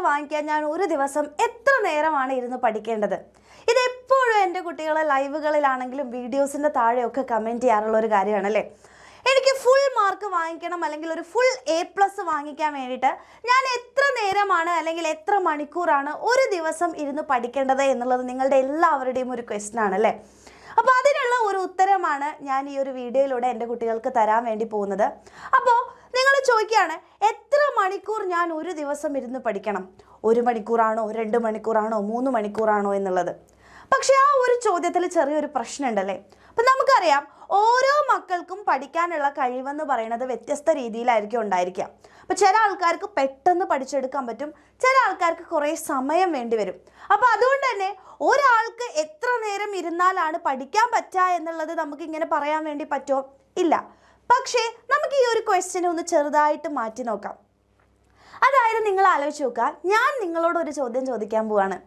Mark വാങ്ങിക്കാൻ ഞാൻ ഒരു ദിവസം എത്ര നേരമാണ് ഇരുന്ന് പഠിക്കേണ്ടത്? ഇതെപ്പോഴും എൻ്റെ കുട്ടികളെ ലൈവുകളിലാണെങ്കിലും വീഡിയോസിൻ്റെ താഴെയൊക്കെ കമൻറ്റ് ചെയ്യാറുള്ള ഒരു കാര്യമാണല്ലേ. എനിക്ക് ഫുൾ മാർക്ക് വാങ്ങിക്കണം അല്ലെങ്കിൽ ഒരു ഫുൾ A+ വാങ്ങിക്കാൻ വേണ്ടിയിട്ട് ഞാൻ എത്ര നേരമാണ് അല്ലെങ്കിൽ എത്ര മണിക്കൂറാണ് ഒരു ദിവസം ഇരുന്ന് പഠിക്കേണ്ടത് എന്നുള്ളത് നിങ്ങളുടെ എല്ലാവരുടെയും ഒരു ക്വസ്റ്റ്യൻ ആണല്ലേ. അപ്പോൾ അതിനുള്ള ഒരു ഉത്തരമാണ് ഞാൻ ഈ ഒരു വീഡിയോയിലൂടെ എൻ്റെ കുട്ടികൾക്ക് തരാൻ വേണ്ടി പോകുന്നത്. അപ്പോൾ നിങ്ങൾ ചോദിക്കുകയാണ്, എത്ര മണിക്കൂർ ഞാൻ ഒരു ദിവസം ഇരുന്ന് പഠിക്കണം? 1 മണിക്കൂറാണോ, 2 മണിക്കൂറാണോ, 3 മണിക്കൂറാണോ എന്നുള്ളത്. പക്ഷെ ആ ഒരു ചോദ്യത്തിൽ ചെറിയൊരു പ്രശ്നമുണ്ടല്ലേ. അപ്പം നമുക്കറിയാം, ഓരോ മക്കൾക്കും പഠിക്കാനുള്ള കഴിവെന്ന് പറയുന്നത് വ്യത്യസ്ത രീതിയിലായിരിക്കും ഉണ്ടായിരിക്കുക. അപ്പോൾ ചില ആൾക്കാർക്ക് പെട്ടെന്ന് പഠിച്ചെടുക്കാൻ പറ്റും, ചില ആൾക്കാർക്ക് കുറേ സമയം വേണ്ടി വരും. അപ്പോൾ അതുകൊണ്ട് തന്നെ ഒരാൾക്ക് എത്ര നേരം ഇരുന്നാലാണ് പഠിക്കാൻ പറ്റുക എന്നുള്ളത് നമുക്ക് ഇങ്ങനെ പറയാൻ വേണ്ടി പറ്റുമോ? ഇല്ല. പക്ഷേ നമുക്ക് ഈ ഒരു ക്വസ്റ്റ്യനെ ഒന്ന് ചെറുതായിട്ട് മാറ്റി നോക്കാം. അതായത് നിങ്ങൾ ആലോചിച്ച് നോക്കുക, ഞാൻ നിങ്ങളോട് ഒരു ചോദ്യം ചോദിക്കാൻ പോവാണ്.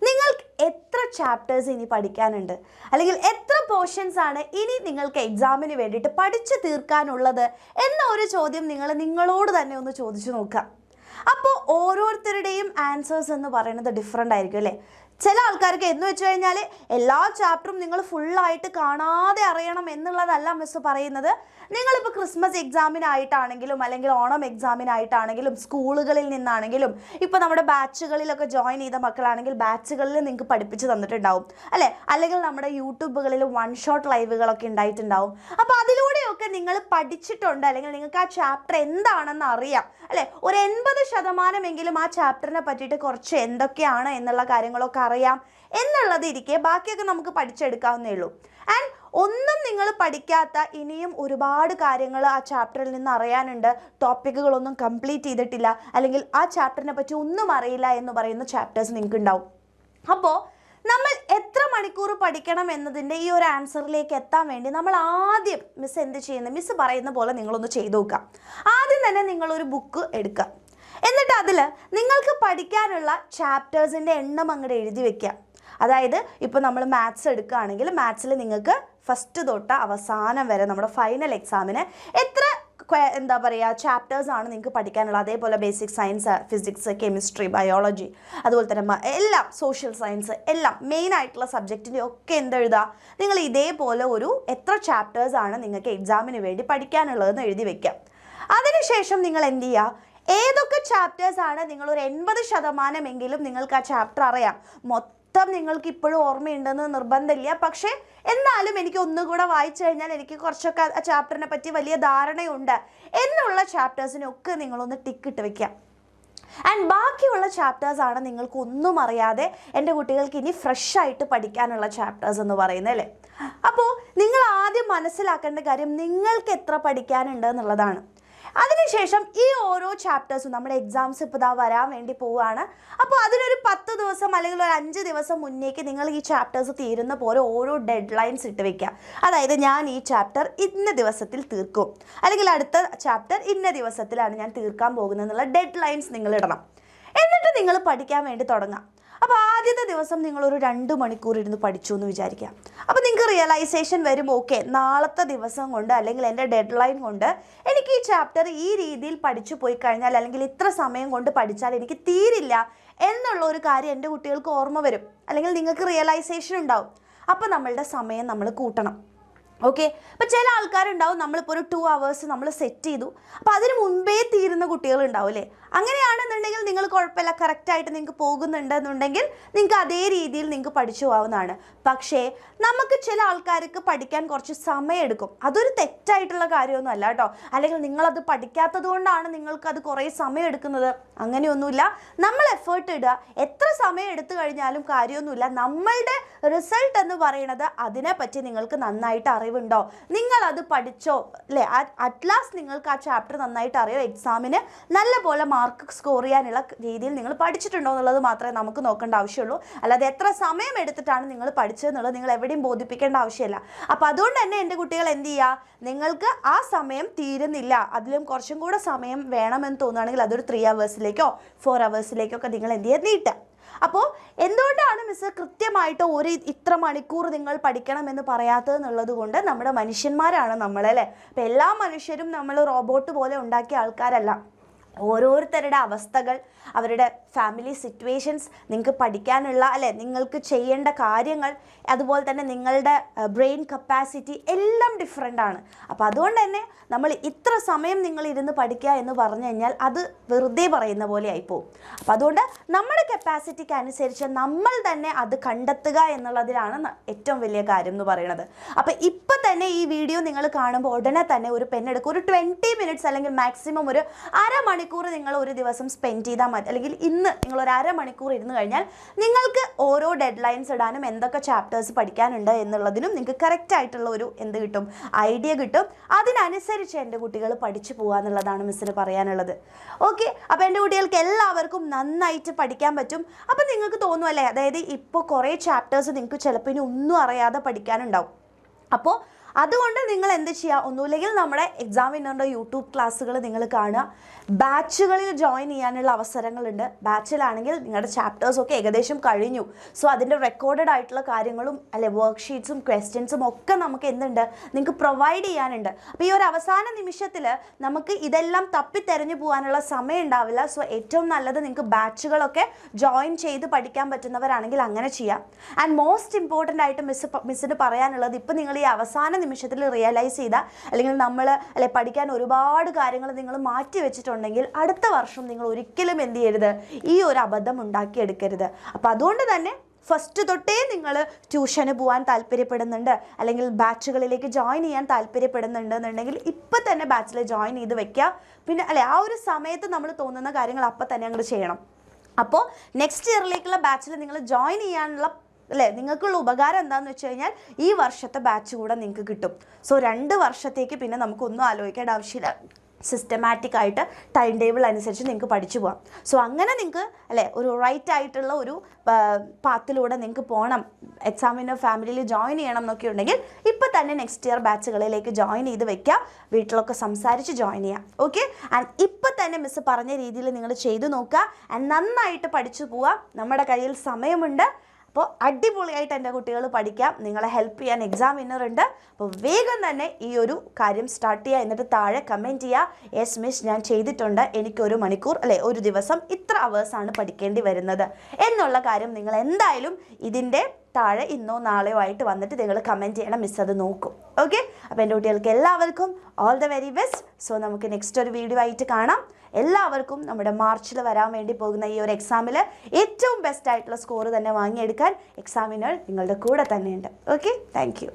നിങ്ങൾക്ക് എത്ര ചാപ്റ്റേഴ്സ് ഇനി പഠിക്കാനുണ്ട്, അല്ലെങ്കിൽ എത്ര പോർഷൻസ് ആണ് ഇനി നിങ്ങൾക്ക് എക്സാമിന് വേണ്ടിയിട്ട് പഠിച്ചു തീർക്കാനുള്ളത് എന്ന ഒരു ചോദ്യം നിങ്ങളോട് തന്നെ ഒന്ന് ചോദിച്ചു നോക്കുക. അപ്പോൾ ഓരോരുത്തരുടെയും ആൻസേഴ്സ് എന്ന് പറയുന്നത് ഡിഫറെൻ്റ് ആയിരിക്കും അല്ലേ. ചില ആൾക്കാർക്ക് എന്ന് വെച്ച് കഴിഞ്ഞാൽ എല്ലാ ചാപ്റ്ററും നിങ്ങൾ ഫുള്ളായിട്ട് കാണാതെ അറിയണം എന്നുള്ളതല്ല മിസ് പറയുന്നത്. നിങ്ങളിപ്പോൾ ക്രിസ്മസ് എക്സാമിനായിട്ടാണെങ്കിലും അല്ലെങ്കിൽ ഓണം എക്സാമിനായിട്ടാണെങ്കിലും സ്കൂളുകളിൽ നിന്നാണെങ്കിലും ഇപ്പോൾ നമ്മുടെ ബാച്ചുകളിലൊക്കെ ജോയിൻ ചെയ്ത മക്കളാണെങ്കിൽ ബാച്ചുകളിൽ നിങ്ങൾക്ക് പഠിപ്പിച്ച് തന്നിട്ടുണ്ടാവും അല്ലേ. അല്ലെങ്കിൽ നമ്മുടെ യൂട്യൂബുകളിൽ 1 ഷോട്ട് ലൈവുകളൊക്കെ ഉണ്ടായിട്ടുണ്ടാവും. അപ്പോൾ അതിലൂടെയൊക്കെ നിങ്ങൾ പഠിച്ചിട്ടുണ്ട്, അല്ലെങ്കിൽ നിങ്ങൾക്ക് ആ ചാപ്റ്റർ എന്താണെന്ന് അറിയാം അല്ലേ. ഒരു 80% ആ ചാപ്റ്ററിനെ പറ്റിയിട്ട് കുറച്ച് എന്തൊക്കെയാണ് എന്നുള്ള കാര്യങ്ങളൊക്കെ അറിയാം എന്നുള്ളത് ഇരിക്കെ ബാക്കിയൊക്കെ നമുക്ക് പഠിച്ചെടുക്കാവുന്നേ ഉള്ളൂ. ആൻഡ് ഒന്നും നിങ്ങൾ പഠിക്കാത്ത ഇനിയും ഒരുപാട് കാര്യങ്ങൾ ആ ചാപ്റ്ററിൽ നിന്ന് അറിയാനുണ്ട്, ടോപ്പിക്കുകളൊന്നും കംപ്ലീറ്റ് ചെയ്തിട്ടില്ല, അല്ലെങ്കിൽ ആ ചാപ്റ്ററിനെ പറ്റി ഒന്നും അറിയില്ല എന്ന് പറയുന്ന ചാപ്റ്റേഴ്സ് നിങ്ങൾക്ക് ഉണ്ടാവും. അപ്പോൾ നമ്മൾ എത്ര മണിക്കൂർ പഠിക്കണം എന്നതിൻ്റെ ഈ ഒരു ആൻസറിലേക്ക് എത്താൻ വേണ്ടി നമ്മൾ ആദ്യം മിസ് എന്ത് ചെയ്യുന്നത്, മിസ് പറയുന്ന പോലെ നിങ്ങളൊന്ന് ചെയ്തു നോക്കുക. ആദ്യം തന്നെ നിങ്ങളൊരു ബുക്ക് എടുക്കുക. എന്നിട്ട് അതിൽ നിങ്ങൾക്ക് പഠിക്കാനുള്ള ചാപ്റ്റേഴ്സിൻ്റെ എണ്ണം അങ്ങോട്ട് എഴുതി വെക്കുക. അതായത് ഇപ്പോൾ നമ്മൾ മാത്സ് എടുക്കുകയാണെങ്കിൽ മാത്സിൽ നിങ്ങൾക്ക് ഫസ്റ്റ് തൊട്ട് അവസാനം വരെ നമ്മുടെ ഫൈനൽ എക്സാമിന് എത്ര എന്താ പറയുക ചാപ്റ്റേഴ്സാണ് നിങ്ങൾക്ക് പഠിക്കാനുള്ളത്. അതേപോലെ basic science, physics, chemistry, biology, അതുപോലെ തന്നെ എല്ലാം സോഷ്യൽ സയൻസ്, എല്ലാം മെയിനായിട്ടുള്ള സബ്ജക്റ്റിൻ്റെ ഒക്കെ എന്തെഴുതുക, നിങ്ങൾ ഇതേപോലെ ഒരു എത്ര ചാപ്റ്റേഴ്സാണ് നിങ്ങൾക്ക് എക്സാമിന് വേണ്ടി പഠിക്കാനുള്ളതെന്ന് എഴുതി വയ്ക്കുക. അതിനുശേഷം നിങ്ങൾ എന്ത് ചെയ്യുക, ഏതൊക്കെ ചാപ്റ്റേഴ്സാണ് നിങ്ങളൊരു 80% നിങ്ങൾക്ക് ആ ചാപ്റ്റർ അറിയാം. മൊത്തം നിങ്ങൾക്ക് ഇപ്പോഴും ഓർമ്മയുണ്ടെന്ന് നിർബന്ധമില്ല, പക്ഷേ എന്നാലും എനിക്ക് ഒന്നുകൂടെ വായിച്ചു കഴിഞ്ഞാൽ എനിക്ക് കുറച്ചൊക്കെ ആ ചാപ്റ്ററിനെ പറ്റി വലിയ ധാരണയുണ്ട് എന്നുള്ള ചാപ്റ്റേഴ്സിനൊക്കെ നിങ്ങളൊന്ന് ടിക്കിട്ട് വെക്കുക. ആൻഡ് ബാക്കിയുള്ള ചാപ്റ്റേഴ്സാണ് നിങ്ങൾക്ക് ഒന്നും അറിയാതെ എൻ്റെ കുട്ടികൾക്ക് ഇനി ഫ്രഷ് ആയിട്ട് പഠിക്കാനുള്ള ചാപ്റ്റേഴ്സ് എന്ന് പറയുന്നത് അല്ലേ. അപ്പോൾ നിങ്ങൾ ആദ്യം മനസ്സിലാക്കേണ്ട കാര്യം നിങ്ങൾക്ക് എത്ര പഠിക്കാനുണ്ട് എന്നുള്ളതാണ്. അതിനുശേഷം ഈ ഓരോ ചാപ്റ്റേഴ്സും നമ്മുടെ എക്സാംസ് ഇപ്പോൾ വരാൻ വേണ്ടി പോവുകയാണ്. അപ്പോൾ അതിനൊരു 10 ദിവസം അല്ലെങ്കിൽ ഒരു 5 ദിവസം മുന്നേക്ക് നിങ്ങൾ ഈ ചാപ്റ്റേഴ്സ് തീരുന്ന പോലെ ഓരോ ഡെഡ് ലൈൻസ് ഇട്ട് വെക്കുക. അതായത് ഞാൻ ഈ ചാപ്റ്റർ ഇന്ന ദിവസത്തിൽ തീർക്കും, അല്ലെങ്കിൽ അടുത്ത ചാപ്റ്റർ ഇന്ന ദിവസത്തിലാണ് ഞാൻ തീർക്കാൻ പോകുന്നത് എന്നുള്ള ഡെഡ് ലൈൻസ് നിങ്ങൾ ഇടണം. എന്നിട്ട് നിങ്ങൾ പഠിക്കാൻ വേണ്ടി തുടങ്ങാം. അപ്പോൾ ആദ്യത്തെ ദിവസം നിങ്ങളൊരു 2 മണിക്കൂർ ഇരുന്ന് പഠിച്ചു എന്ന് വിചാരിക്കുക. അപ്പോൾ നിങ്ങൾക്ക് റിയലൈസേഷൻ വരും, ഓക്കെ നാളത്തെ ദിവസം കൊണ്ട് അല്ലെങ്കിൽ എൻ്റെ ഡെഡ് ലൈൻ കൊണ്ട് എനിക്ക് ഈ ചാപ്റ്റർ ഈ രീതിയിൽ പഠിച്ചു പോയി കഴിഞ്ഞാൽ, അല്ലെങ്കിൽ ഇത്ര സമയം കൊണ്ട് പഠിച്ചാൽ എനിക്ക് തീരില്ല എന്നുള്ള ഒരു കാര്യം എൻ്റെ കുട്ടികൾക്ക് ഓർമ്മ വരും, അല്ലെങ്കിൽ നിങ്ങൾക്ക് റിയലൈസേഷൻ ഉണ്ടാവും. അപ്പോൾ നമ്മളുടെ സമയം നമ്മൾ കൂട്ടണം. ഓക്കെ. അപ്പോൾ ചില ആൾക്കാരുണ്ടാവും, നമ്മളിപ്പോൾ ഒരു 2 hours നമ്മൾ സെറ്റ് ചെയ്തു, അപ്പോൾ അതിന് മുൻപേ തീരുന്ന കുട്ടികളുണ്ടാവും അല്ലേ. അങ്ങനെയാണെന്നുണ്ടെങ്കിൽ നിങ്ങൾ കുഴപ്പമില്ല, കറക്റ്റായിട്ട് നിങ്ങൾക്ക് പോകുന്നുണ്ടെന്നുണ്ടെങ്കിൽ നിങ്ങൾക്ക് അതേ രീതിയിൽ നിങ്ങൾക്ക് പഠിച്ചു പോകാവുന്നതാണ്. പക്ഷേ നമുക്ക് ചില ആൾക്കാർക്ക് പഠിക്കാൻ കുറച്ച് സമയം എടുക്കും. അതൊരു തെറ്റായിട്ടുള്ള കാര്യമൊന്നും അല്ല കേട്ടോ. അല്ലെങ്കിൽ നിങ്ങളത് പഠിക്കാത്തത് കൊണ്ടാണ് നിങ്ങൾക്കത് കുറേ സമയം എടുക്കുന്നത്, അങ്ങനെയൊന്നുമില്ല. നമ്മൾ എഫേർട്ട് ഇടുക, എത്ര സമയം എടുത്തു കഴിഞ്ഞാലും കാര്യമൊന്നുമില്ല. നമ്മളുടെ റിസൾട്ട് എന്ന് പറയുന്നത് അതിനെപ്പറ്റി നിങ്ങൾക്ക് നന്നായിട്ട് അറിവുണ്ടോ, നിങ്ങളത് പഠിച്ചോ അല്ലേ, അറ്റ്ലാസ്റ്റ് നിങ്ങൾക്ക് ആ ചാപ്റ്റർ നന്നായിട്ട് അറിയോ, എക്സാമിന് നല്ലപോലെ മാർക്ക് സ്കോർ ചെയ്യാനുള്ള രീതിയിൽ നിങ്ങൾ പഠിച്ചിട്ടുണ്ടോ എന്നുള്ളത് മാത്രമേ നമുക്ക് നോക്കേണ്ട ആവശ്യമുള്ളൂ. അല്ലാതെ എത്ര സമയം എടുത്തിട്ടാണ് നിങ്ങൾ പഠിച്ചതെന്നുള്ളത് നിങ്ങൾ എവിടെയും ബോധിപ്പിക്കേണ്ട ആവശ്യമില്ല. അപ്പോൾ അതുകൊണ്ട് തന്നെ എൻ്റെ കുട്ടികൾ എന്ത് ചെയ്യുക, നിങ്ങൾക്ക് ആ സമയം തീരുന്നില്ല, അതിലും കുറച്ചും കൂടെ സമയം വേണമെന്ന് തോന്നുകയാണെങ്കിൽ അതൊരു 3 hours-ലേക്കോ 4 hours-ലേക്കോ നിങ്ങൾ എന്ത് ചെയ്യുക, നീട്ടുക. അപ്പോൾ എന്തുകൊണ്ടാണ് മിസ് കൃത്യമായിട്ട് ഇത്ര മണിക്കൂർ നിങ്ങൾ പഠിക്കണമെന്ന് പറയാത്തതെന്നുള്ളത് കൊണ്ട് നമ്മുടെ മനുഷ്യന്മാരാണ് നമ്മളല്ലേ. അപ്പോൾ എല്ലാ മനുഷ്യരും നമ്മൾ റോബോട്ട് പോലെ ഉണ്ടാക്കിയ ആൾക്കാരല്ല. ഓരോരുത്തരുടെ അവസ്ഥകൾ, അവരുടെ ഫാമിലി സിറ്റുവേഷൻസ്, നിങ്ങൾക്ക് പഠിക്കാനുള്ള അല്ലെ നിങ്ങൾക്ക് ചെയ്യേണ്ട കാര്യങ്ങൾ, അതുപോലെ തന്നെ നിങ്ങളുടെ ബ്രെയിൻ കപ്പാസിറ്റി എല്ലാം ഡിഫറെൻ്റ് ആണ്. അപ്പോൾ അതുകൊണ്ട് തന്നെ നമ്മൾ ഇത്ര സമയം നിങ്ങൾ ഇരുന്ന് പഠിക്കുക എന്ന് പറഞ്ഞു കഴിഞ്ഞാൽ അത് വെറുതെ പറയുന്ന പോലെ ആയിപ്പോവും. അപ്പോൾ അതുകൊണ്ട് നമ്മുടെ കപ്പാസിറ്റിക്ക് അനുസരിച്ച് നമ്മൾ തന്നെ അത് കണ്ടെത്തുക എന്നുള്ളതിലാണ് ഏറ്റവും വലിയ കാര്യം എന്ന് പറയുന്നത്. അപ്പോൾ ഇപ്പം തന്നെ ഈ വീഡിയോ നിങ്ങൾ കാണുമ്പോൾ ഉടനെ തന്നെ ഒരു പെണ്ണെടുക്കുക, ഒരു 20 മിനിറ്റ്സ് അല്ലെങ്കിൽ മാക്സിമം ഒരു അരമണിക്കൂർ നിങ്ങൾ ഒരു ദിവസം സ്പെൻഡ് ചെയ്താൽ മതി. അല്ലെങ്കിൽ ഇന്ന് നിങ്ങൾ ഒരു അരമണിക്കൂർ ഇരുന്ന് കഴിഞ്ഞാൽ നിങ്ങൾക്ക് ഓരോ ഡെഡ് ലൈൻസ് ഇടാനും എന്തൊക്കെ ചാപ്റ്റേഴ്സ് പഠിക്കാനുണ്ട് എന്നുള്ളതിനും നിങ്ങൾക്ക് കറക്റ്റ് ആയിട്ടുള്ള ഒരു എന്ത് കിട്ടും, ഐഡിയ കിട്ടും. അതിനനുസരിച്ച് എൻ്റെ കുട്ടികൾ പഠിച്ചു പോകുക എന്നുള്ളതാണ് മിസ്സിന് പറയാനുള്ളത്. ഓക്കെ, അപ്പോൾ എൻ്റെ കുട്ടികൾക്ക് എല്ലാവർക്കും നന്നായിട്ട് പഠിക്കാൻ പറ്റും. അപ്പോൾ നിങ്ങൾക്ക് തോന്നുമല്ലേ, അതായത് ഇപ്പോൾ കുറേ ചാപ്റ്റേഴ്സ് നിങ്ങൾക്ക് ചിലപ്പോൾ ഇനി ഒന്നും അറിയാതെ പഠിക്കാനുണ്ടാവും. അപ്പോൾ അതുകൊണ്ട് നിങ്ങൾ എന്ത് ചെയ്യുക, ഒന്നുമില്ലെങ്കിൽ നമ്മുടെ എക്സാം വിന്നറിൻ്റെ യൂട്യൂബ് ക്ലാസ്സുകൾ നിങ്ങൾ കാണുക. ബാച്ചുകളിൽ ജോയിൻ ചെയ്യാനുള്ള അവസരങ്ങളുണ്ട്. ബാച്ചിലാണെങ്കിൽ നിങ്ങളുടെ ചാപ്റ്റേഴ്സൊക്കെ ഏകദേശം കഴിഞ്ഞു. സോ അതിൻ്റെ റെക്കോർഡഡ് ആയിട്ടുള്ള കാര്യങ്ങളും അല്ലെ വർക്ക്ഷീറ്റ്സും ക്വസ്റ്റ്യൻസും ഒക്കെ നമുക്ക് എന്തുണ്ട്, നിങ്ങൾക്ക് പ്രൊവൈഡ് ചെയ്യാനുണ്ട്. അപ്പോൾ ഈ ഒരു അവസാന നിമിഷത്തിൽ നമുക്ക് ഇതെല്ലാം തപ്പിത്തെരഞ്ഞു പോകാനുള്ള സമയം ഉണ്ടാവില്ല. സോ ഏറ്റവും നല്ലത് നിങ്ങൾക്ക് ബാച്ചുകളൊക്കെ ജോയിൻ ചെയ്ത് പഠിക്കാൻ പറ്റുന്നവരാണെങ്കിൽ അങ്ങനെ ചെയ്യാം. ആൻഡ് മോസ്റ്റ് ഇമ്പോർട്ടൻ്റ് ആയിട്ട് മിസ്സിന് പറയാനുള്ളത്, ഇപ്പോൾ നിങ്ങൾ ഈ അവസാന നിമിഷത്തിൽ റിയലൈസ് ചെയ്ത അല്ലെങ്കിൽ നമ്മൾ അല്ലെ പഠിക്കാൻ ഒരുപാട് കാര്യങ്ങൾ നിങ്ങൾ മാറ്റി വെച്ചിട്ടുണ്ടെങ്കിൽ അടുത്ത വർഷം നിങ്ങൾ ഒരിക്കലും എന്ത് ചെയ്യരുത്, ഈ ഒരു അബദ്ധം ഉണ്ടാക്കിയെടുക്കരുത്. അപ്പോൾ അതുകൊണ്ട് തന്നെ ഫസ്റ്റ് തൊട്ടേ നിങ്ങൾ ട്യൂഷന് പോകാൻ താല്പര്യപ്പെടുന്നുണ്ട് അല്ലെങ്കിൽ ബാച്ചുകളിലേക്ക് ജോയിൻ ചെയ്യാൻ താല്പര്യപ്പെടുന്നുണ്ടെന്നുണ്ടെങ്കിൽ ഇപ്പം തന്നെ ബാച്ചിൽ ജോയിൻ ചെയ്ത് വെക്കുക. പിന്നെ അല്ലെ ആ ഒരു സമയത്ത് നമ്മൾ തോന്നുന്ന കാര്യങ്ങൾ അപ്പം തന്നെ അങ്ങോട്ട് ചെയ്യണം. അപ്പോൾ നെക്സ്റ്റ് ഇയറിലേക്കുള്ള ബാച്ചിൽ നിങ്ങൾ ജോയിൻ ചെയ്യാനുള്ള അല്ലേ നിങ്ങൾക്കുള്ള ഉപകാരം എന്താണെന്ന് വെച്ച് കഴിഞ്ഞാൽ ഈ വർഷത്തെ ബാച്ച് കൂടെ നിങ്ങൾക്ക് കിട്ടും. സോ 2 വർഷത്തേക്ക് പിന്നെ നമുക്കൊന്നും ആലോചിക്കേണ്ട ആവശ്യമില്ല. സിസ്റ്റമാറ്റിക് ആയിട്ട് ടൈം ടേബിൾ അനുസരിച്ച് നിങ്ങൾക്ക് പഠിച്ചു പോകാം. സോ അങ്ങനെ നിങ്ങൾക്ക് അല്ലേ ഒരു റൈറ്റ് ആയിട്ടുള്ള ഒരു പാത്തിലൂടെ നിങ്ങൾക്ക് പോകണം, എക്സാമിന് ഫാമിലിയിൽ ജോയിൻ ചെയ്യണം എന്നൊക്കെ ഉണ്ടെങ്കിൽ ഇപ്പം തന്നെ നെക്സ്റ്റ് ഇയർ ബാച്ചുകളിലേക്ക് ജോയിൻ ചെയ്ത് വെക്കുക. വീട്ടിലൊക്കെ സംസാരിച്ച് ജോയിൻ ചെയ്യാം. ഓക്കെ, ആൻഡ് ഇപ്പം തന്നെ മിസ് പറഞ്ഞ രീതിയിൽ നിങ്ങൾ ചെയ്തു നോക്കുക. ആൻഡ് നന്നായിട്ട് പഠിച്ചു പോവുക. നമ്മുടെ കയ്യിൽ സമയമുണ്ട്. അപ്പോൾ അടിപൊളിയായിട്ട് എൻ്റെ കുട്ടികൾ പഠിക്കാം. നിങ്ങളെ ഹെൽപ്പ് ചെയ്യാൻ എക്സാം വിന്നർ ഉണ്ട്. അപ്പോൾ വേഗം തന്നെ ഈ ഒരു കാര്യം സ്റ്റാർട്ട് ചെയ്യുക. എന്നിട്ട് താഴെ കമൻറ്റ് ചെയ്യുക, യെസ് മിസ് ഞാൻ ചെയ്തിട്ടുണ്ട്, എനിക്കൊരു മണിക്കൂർ അല്ലെ ഒരു ദിവസം ഇത്ര അവേഴ്സാണ് പഠിക്കേണ്ടി വരുന്നത് എന്നുള്ള കാര്യം നിങ്ങൾ എന്തായാലും ഇതിൻ്റെ താഴെ ഇന്നോ നാളെയോ ആയിട്ട് വന്നിട്ട് നിങ്ങൾ കമൻറ്റ് ചെയ്യണം. മിസ് അത് നോക്കും. ഓക്കെ, അപ്പോൾ എൻ്റെ കുട്ടികൾക്ക് എല്ലാവർക്കും all the very best. So നമുക്ക് നെക്സ്റ്റ് ഒരു വീഡിയോ ആയിട്ട് കാണാം. എല്ലാവർക്കും നമ്മുടെ മാർച്ചിൽ വരാൻ വേണ്ടി പോകുന്ന ഈ ഒരു എക്സാമിൽ ഏറ്റവും ബെസ്റ്റ് ആയിട്ടുള്ള സ്കോർ തന്നെ വാങ്ങിയെടുക്കാൻ എക്സാമിനർ നിങ്ങളുടെ കൂടെ തന്നെയുണ്ട്. Okay, thank you.